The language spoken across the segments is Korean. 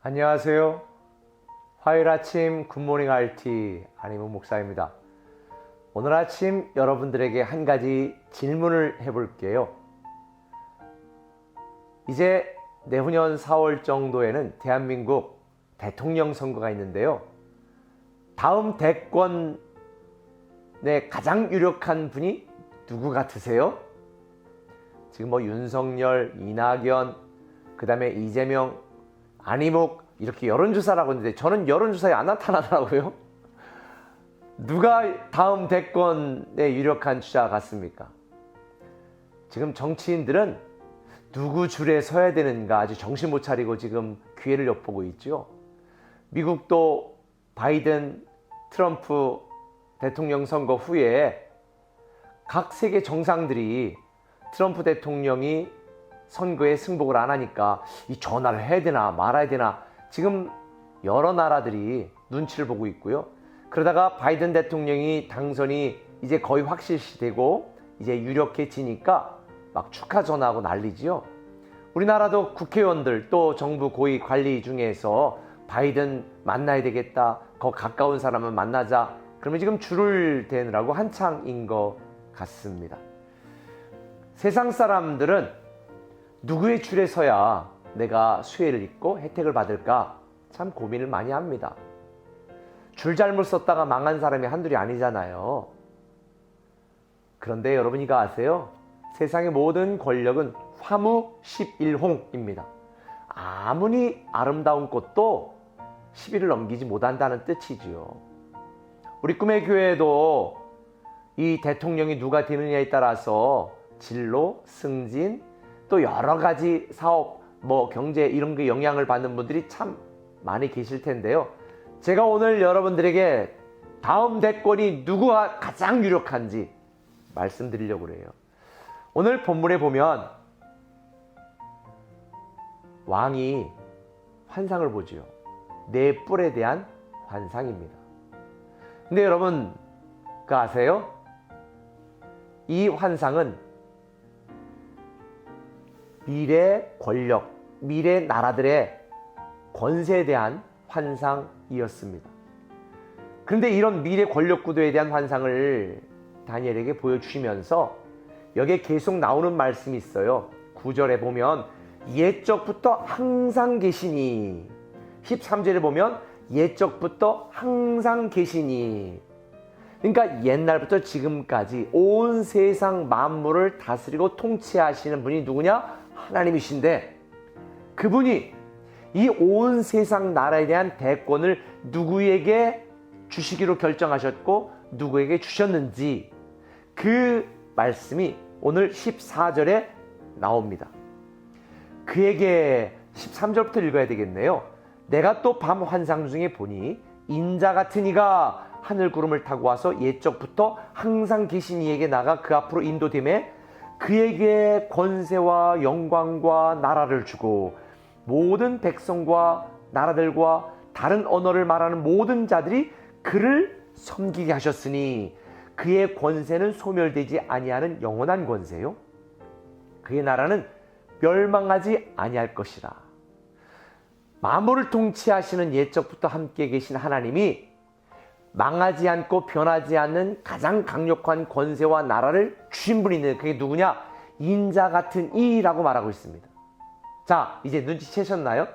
안녕하세요. 화요일 아침 굿모닝 RT 안희문 목사입니다. 오늘 아침 여러분들에게 한 가지 질문을 해볼게요. 이제 내후년 4월 정도에는 대한민국 대통령 선거가 있는데요. 다음 대권의 가장 유력한 분이 누구 같으세요? 지금 윤석열, 이낙연, 그 다음에 이재명, 안희묵 이렇게 여론조사라고 했는데 저는 여론조사에 안 나타나더라고요. 누가 다음 대권의 유력한 주자 같습니까? 지금 정치인들은 누구 줄에 서야 되는가 아주 정신 못 차리고 지금 기회를 엿보고 있죠. 미국도 바이든, 트럼프 대통령 선거 후에 각 세계 정상들이 트럼프 대통령이 선거에 승복을 안 하니까 이 전화를 해야 되나 말아야 되나 지금 여러 나라들이 눈치를 보고 있고요. 그러다가 바이든 대통령이 당선이 이제 거의 확실시되고 이제 유력해지니까 막 축하 전화하고 난리지요. 우리나라도 국회의원들 또 정부 고위 관리 중에서 바이든 만나야 되겠다, 거 가까운 사람은 만나자, 그러면 지금 줄을 대느라고 한창인 것 같습니다. 세상 사람들은 누구의 줄에 서야 내가 수혜를 입고 혜택을 받을까 참 고민을 많이 합니다. 줄 잘못 썼다가 망한 사람이 한둘이 아니잖아요. 그런데 여러분 이거 아세요? 세상의 모든 권력은 화무 11홍입니다. 아무리 아름다운 꽃도 10일을 넘기지 못한다는 뜻이지요. 우리 꿈의 교회도 이 대통령이 누가 되느냐에 따라서 진로, 승진, 또 여러 가지 사업, 경제 이런 게 영향을 받는 분들이 참 많이 계실 텐데요. 제가 오늘 여러분들에게 다음 대권이 누구가 가장 유력한지 말씀드리려고 해요. 오늘 본문에 보면 왕이 환상을 보지요. 네 뿔에 대한 환상입니다. 근데 여러분 그거 아세요? 이 환상은 미래 권력, 미래 나라들의 권세에 대한 환상이었습니다. 그런데 이런 미래 권력 구도에 대한 환상을 다니엘에게 보여주시면서 여기에 계속 나오는 말씀이 있어요. 9절에 보면 옛적부터 항상 계시니, 13절에 보면 옛적부터 항상 계시니, 그러니까 옛날부터 지금까지 온 세상 만물을 다스리고 통치하시는 분이 누구냐? 하나님이신데 그분이 이 온 세상 나라에 대한 대권을 누구에게 주시기로 결정하셨고 누구에게 주셨는지 그 말씀이 오늘 14절에 나옵니다. 그에게 13절부터 읽어야 되겠네요. 내가 또 밤 환상 중에 보니 인자 같은 이가 하늘 구름을 타고 와서 옛적부터 항상 계신 이에게 나가 그 앞으로 인도됨에 그에게 권세와 영광과 나라를 주고 모든 백성과 나라들과 다른 언어를 말하는 모든 자들이 그를 섬기게 하셨으니 그의 권세는 소멸되지 아니하는 영원한 권세요. 그의 나라는 멸망하지 아니할 것이라. 만물을 통치하시는 옛적부터 함께 계신 하나님이 망하지 않고 변하지 않는 가장 강력한 권세와 나라를 주신 분이 있는데 그게 누구냐? 인자 같은 이라고 말하고 있습니다. 자, 이제 눈치채셨나요?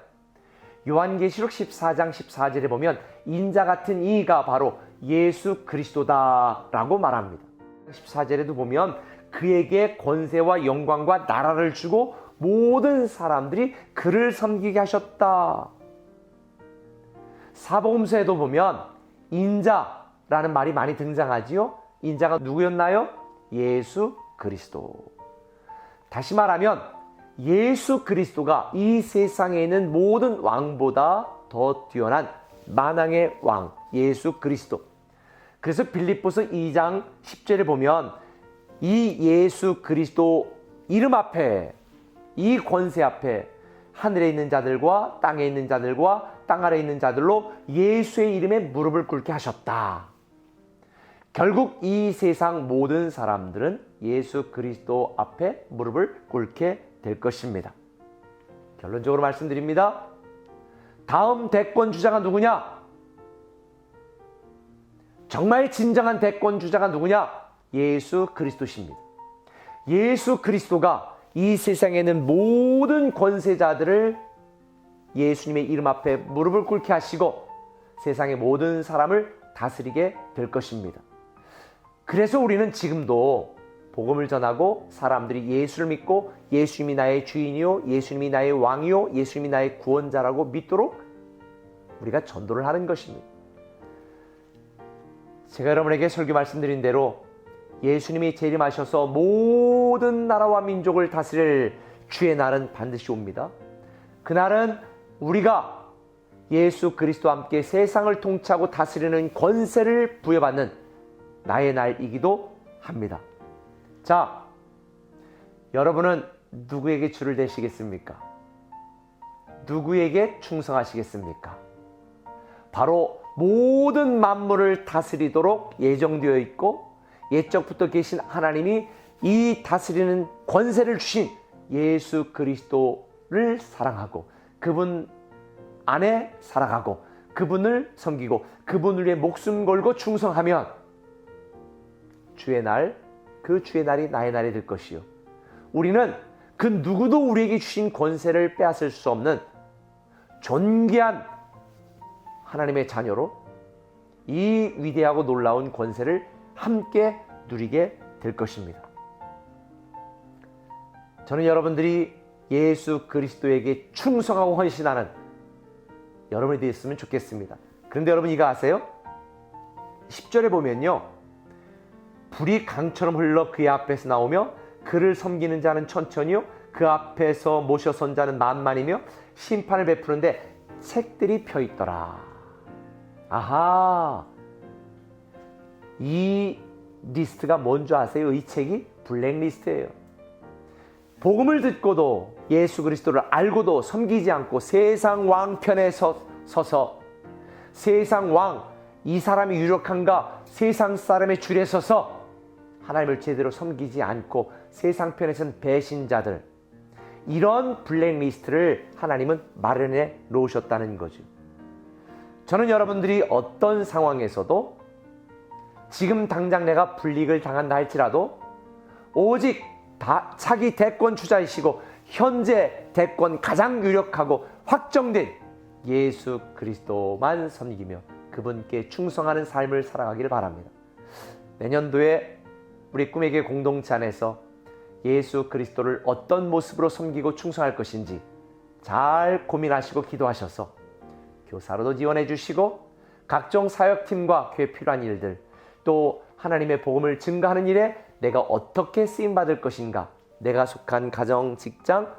요한계시록 14장 14절에 보면 인자 같은 이가 바로 예수 그리스도다라고 말합니다. 14절에도 보면 그에게 권세와 영광과 나라를 주고 모든 사람들이 그를 섬기게 하셨다. 사복음서에도 보면 인자라는 말이 많이 등장하지요. 인자가 누구였나요? 예수 그리스도. 다시 말하면 예수 그리스도가 이 세상에 있는 모든 왕보다 더 뛰어난 만왕의 왕 예수 그리스도. 그래서 빌립보서 2장 10절에 보면 이 예수 그리스도 이름 앞에, 이 권세 앞에 하늘에 있는 자들과 땅에 있는 자들과 땅 아래에 있는 자들로 예수의 이름에 무릎을 꿇게 하셨다. 결국 이 세상 모든 사람들은 예수 그리스도 앞에 무릎을 꿇게 될 것입니다. 결론적으로 말씀드립니다. 다음 대권 주자가 누구냐? 정말 진정한 대권 주자가 누구냐? 예수 그리스도십니다. 예수 그리스도가 이 세상에 있는 모든 권세자들을 예수님의 이름 앞에 무릎을 꿇게 하시고 세상의 모든 사람을 다스리게 될 것입니다. 그래서 우리는 지금도 복음을 전하고 사람들이 예수를 믿고 예수님이 나의 주인이요, 예수님이 나의 왕이요, 예수님이 나의 구원자라고 믿도록 우리가 전도를 하는 것입니다. 제가 여러분에게 설교 말씀드린 대로 예수님이 재림하셔서 모든 나라와 민족을 다스릴 주의 날은 반드시 옵니다. 그날은 우리가 예수 그리스도와 함께 세상을 통치하고 다스리는 권세를 부여받는 나의 날이기도 합니다. 자, 여러분은 누구에게 주를 대시겠습니까? 누구에게 충성하시겠습니까? 바로 모든 만물을 다스리도록 예정되어 있고 옛적부터 계신 하나님이 이 다스리는 권세를 주신 예수 그리스도를 사랑하고 그분 안에 살아가고 그분을 섬기고 그분을 위해 목숨 걸고 충성하면 주의 날, 그 주의 날이 나의 날이 될 것이요. 우리는 그 누구도 우리에게 주신 권세를 빼앗을 수 없는 존귀한 하나님의 자녀로 이 위대하고 놀라운 권세를 함께 누리게 될 것입니다. 저는 여러분들이 예수 그리스도에게 충성하고 헌신하는 여러분이 되었으면 좋겠습니다. 그런데 여러분 이거 아세요? 10절에 보면요, 불이 강처럼 흘러 그의 앞에서 나오며 그를 섬기는 자는 천천히요 그 앞에서 모셔 선 자는 만만이며 심판을 베푸는데 책들이 펴 있더라. 아하, 이 리스트가 뭔지 아세요? 이 책이 블랙리스트예요. 복음을 듣고도 예수 그리스도를 알고도 섬기지 않고 세상 왕편에 서서 세상 왕, 이 사람이 유력한가 세상 사람의 줄에 서서 하나님을 제대로 섬기지 않고 세상 편에선 배신자들, 이런 블랙리스트를 하나님은 마련해 놓으셨다는 거죠. 저는 여러분들이 어떤 상황에서도 지금 당장 내가 불이익을 당한다 할지라도 오직 차기 대권 주자이시고 현재 대권 가장 유력하고 확정된 예수 그리스도만 섬기며 그분께 충성하는 삶을 살아가기를 바랍니다. 내년도에 우리 꿈의 교회 공동체 안에서 예수 그리스도를 어떤 모습으로 섬기고 충성할 것인지 잘 고민하시고 기도하셔서 교사로도 지원해 주시고 각종 사역팀과 교회 필요한 일들, 또 하나님의 복음을 증거하는 일에 내가 어떻게 쓰임받을 것인가, 내가 속한 가정, 직장,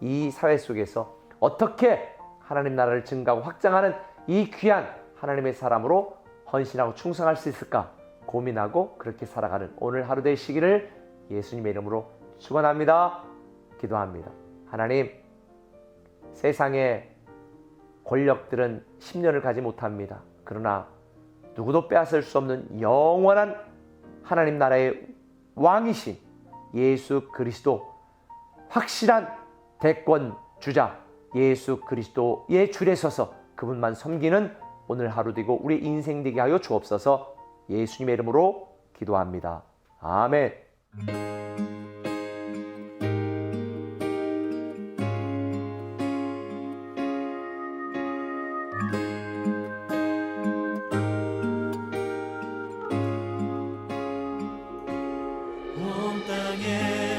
이 사회 속에서 어떻게 하나님 나라를 증거하고 확장하는 이 귀한 하나님의 사람으로 헌신하고 충성할 수 있을까 고민하고 그렇게 살아가는 오늘 하루 되시기를 예수님의 이름으로 축원합니다. 기도합니다. 하나님, 세상의 권력들은 10년을 가지 못합니다. 그러나 누구도 빼앗을 수 없는 영원한 하나님 나라의 왕이신 예수 그리스도, 확실한 대권 주자 예수 그리스도의 줄에 서서 그분만 섬기는 오늘 하루 되고 우리 인생 되게 하여 주옵소서. 예수님의 이름으로 기도합니다. 아멘. 온 땅에